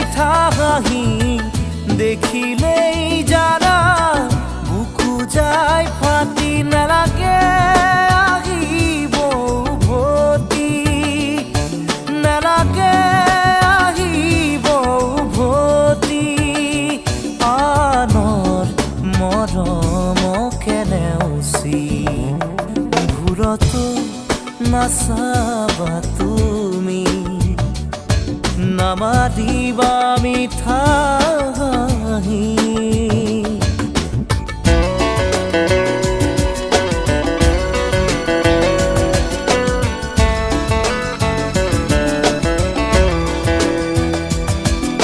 মিঠা হাঁহি দেখিলেই জানা বুকু যায় ফাটি নালাগে আহিব উভতি নালাগে আহিব উভতি আনৰ মৰমকে নেওচি ঘূৰতো নাচাবা তুমি নামাৰিবা